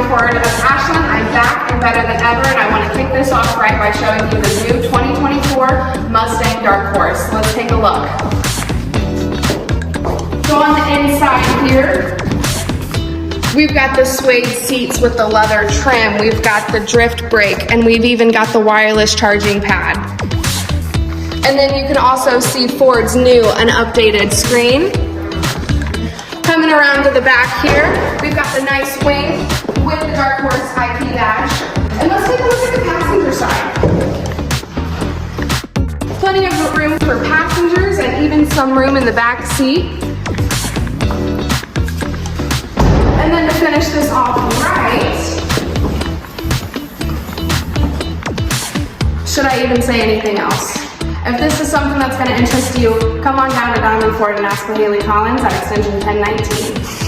Ford of Ashland. I'm back and better than ever, and I want to kick this off right by showing you the new 2024 Mustang Dark Horse. Let's take a look. So on the inside here, we've got the suede seats with the leather trim, we've got the drift brake, and we've even got the wireless charging pad. And then you can also see Ford's new and updated screen. Coming around to the back here, we've got the nice wing with the Dark Horse IP badge. And let's take a look at the passenger side. Plenty of room for passengers and even some room in the back seat. And then to finish this off right, should I even say anything else? If this is something that's going to interest you, come on down to Donley Ford and ask for Haley Collins at extension 1019.